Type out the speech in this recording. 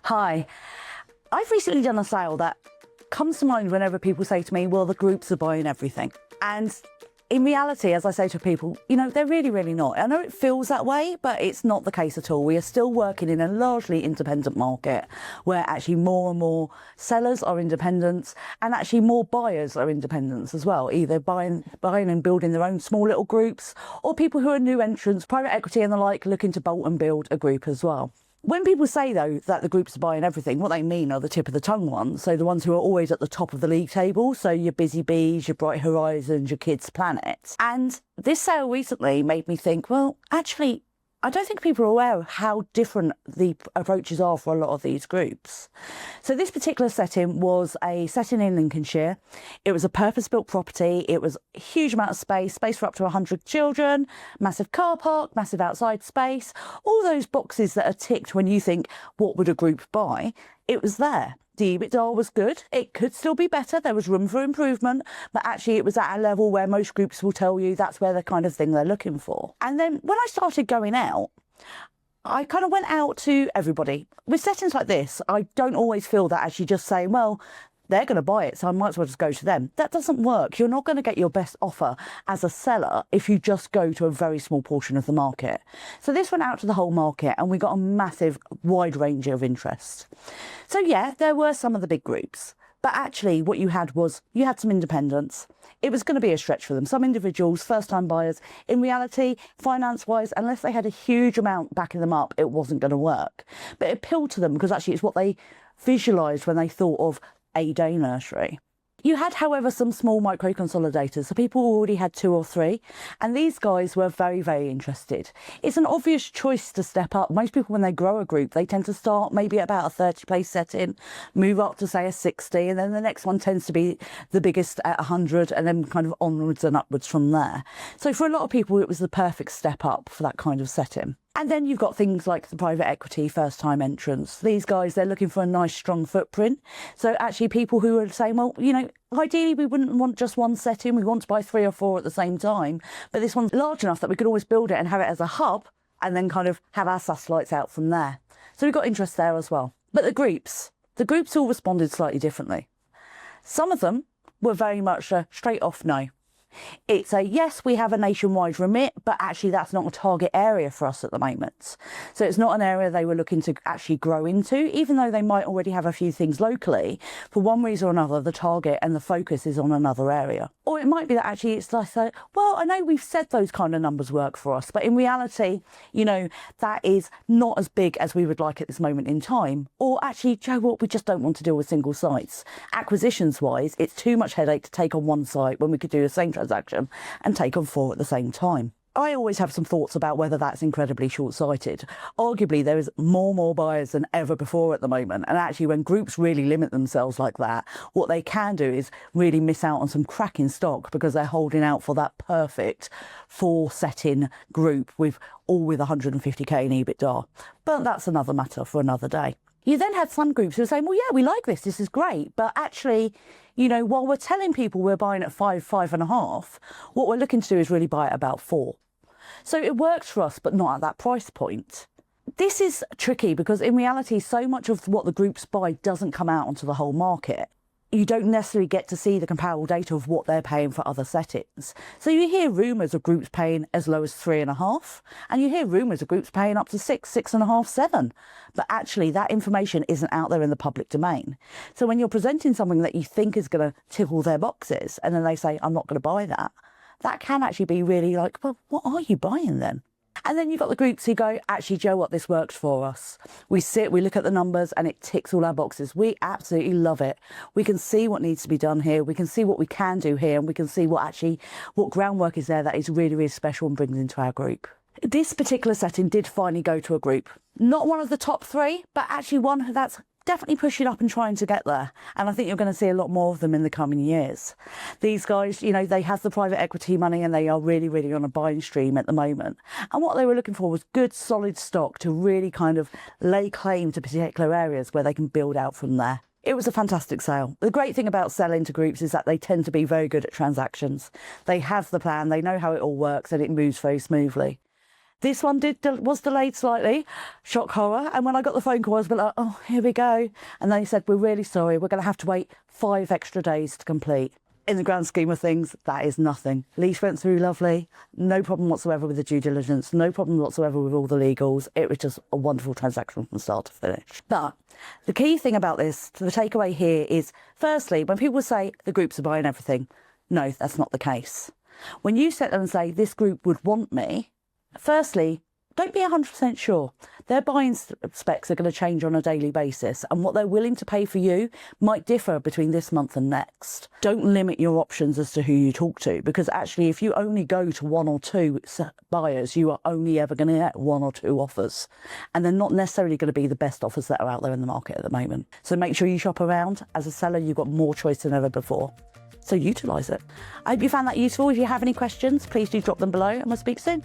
Hi, I've recently done a sale that comes to mind whenever people say to me, well, the groups are buying everything. And in reality, as I say to people, they're really not. I know it feels that way, but it's not the case at all. We are still working in a largely independent market where actually more and more sellers are independents and actually more buyers are independents as well, either buying and building their own small little groups, or people who are new entrants, private equity and the like, looking to bolt and build a group as well. When people say, though, that the groups are buying everything, what they mean are the tip of the tongue ones. So the ones who are always at the top of the league table. So your Busy Bees, your Bright Horizons, your Kids Planet. And this sale recently made me think, well, actually, I don't think people are aware of how different the approaches are for a lot of these groups. So this particular setting was a setting in Lincolnshire. It was a purpose-built property. It was a huge amount of space for up to 100 children, massive car park, massive outside space, all those boxes that are ticked when you think, what would a group buy? It was there. The EBITDA was good. It could still be better. There was room for improvement, but actually it was at a level where most groups will tell you that's where the kind of thing they're looking for. And then when I started going out, I kind of went out to everybody. With settings like this, I don't always feel that actually just saying, well, they're going to buy it, so I might as well just go to them. That doesn't work. You're not going to get your best offer as a seller if you just go to a very small portion of the market. So this went out to the whole market and we got a massive, wide range of interest. So yeah, there were some of the big groups, but actually what you had was, you had some independents. It was going to be a stretch for them. Some individuals, first-time buyers, in reality, finance-wise, unless they had a huge amount backing them up, it wasn't going to work. But it appealed to them because actually it's what they visualised when they thought of a day nursery. You had, however, some small micro-consolidators, so people already had 2 or 3, and these guys were very interested. It's an obvious choice to step up. Most people, when they grow a group, they tend to start maybe at about a 30-place setting, move up to, say, a 60, and then the next one tends to be the biggest at 100, and then kind of onwards and upwards from there. So for a lot of people, it was the perfect step up for that kind of setting. And then you've got things like the private equity first-time entrants. These guys, they're looking for a nice, strong footprint. So actually people who are saying, well, ideally we wouldn't want just one setting. We want to buy 3 or 4 at the same time. But this one's large enough that we could always build it and have it as a hub and then kind of have our satellites out from there. So we've got interest there as well. But the groups all responded slightly differently. Some of them were very much a straight off no. It's a yes, we have a nationwide remit, but actually that's not a target area for us at the moment. So it's not an area they were looking to actually grow into, even though they might already have a few things locally. For one reason or another, the target and the focus is on another area. Or it might be that actually it's like, well, I know we've said those kind of numbers work for us, but in reality, that is not as big as we would like at this moment in time. Or actually, do you know what, we just don't want to deal with single sites. Acquisitions wise, it's too much headache to take on one site when we could do the same transaction and take on 4 at the same time. I always have some thoughts about whether that's incredibly short-sighted. Arguably, there is more buyers than ever before at the moment. And actually, when groups really limit themselves like that, what they can do is really miss out on some cracking stock because they're holding out for that perfect 4-setting group with 150k in EBITDA. But that's another matter for another day. You then had some groups who were saying, well, yeah, we like this is great. But actually, while we're telling people we're buying at 5.5, what we're looking to do is really buy at about 4. So it works for us, but not at that price point. This is tricky because in reality, so much of what the groups buy doesn't come out onto the whole market. You don't necessarily get to see the comparable data of what they're paying for other settings. So you hear rumours of groups paying as low as 3.5, and you hear rumours of groups paying up to 6, 6.5, 7. But actually that information isn't out there in the public domain. So when you're presenting something that you think is going to tickle their boxes, and then they say, I'm not going to buy that, that can actually be really like, well, what are you buying then? And then you've got the groups who go, actually, Joe, what, this works for us. We look at the numbers and it ticks all our boxes. We absolutely love it. We can see what needs to be done here. We can see what we can do here. And we can see what groundwork is there that is really special and brings into our group. This particular setting did finally go to a group. Not one of the top 3, but actually one that's definitely pushing up and trying to get there. And I think you're going to see a lot more of them in the coming years. These guys, they have the private equity money and they are really on a buying stream at the moment. And what they were looking for was good, solid stock to really kind of lay claim to particular areas where they can build out from there. It was a fantastic sale. The great thing about selling to groups is that they tend to be very good at transactions. They have the plan, they know how it all works, and it moves very smoothly. This one was delayed slightly, shock horror. And when I got the phone call, I was a bit like, oh, here we go. And they said, we're really sorry. We're going to have to wait 5 extra days to complete. In the grand scheme of things, that is nothing. Lease went through lovely. No problem whatsoever with the due diligence. No problem whatsoever with all the legals. It was just a wonderful transaction from start to finish. But the key thing about this, the takeaway here is, firstly, when people say the groups are buying everything, no, that's not the case. When you sit there and say this group would want me, firstly, don't be 100% sure. Their buying specs are going to change on a daily basis, and what they're willing to pay for you might differ between this month and next. Don't limit your options as to who you talk to, because actually if you only go to 1 or 2 buyers, you are only ever going to get 1 or 2 offers, and they're not necessarily going to be the best offers that are out there in the market at the moment. So make sure you shop around. As a seller, you've got more choice than ever before. So utilise it. I hope you found that useful. If you have any questions, please do drop them below, and we'll speak soon.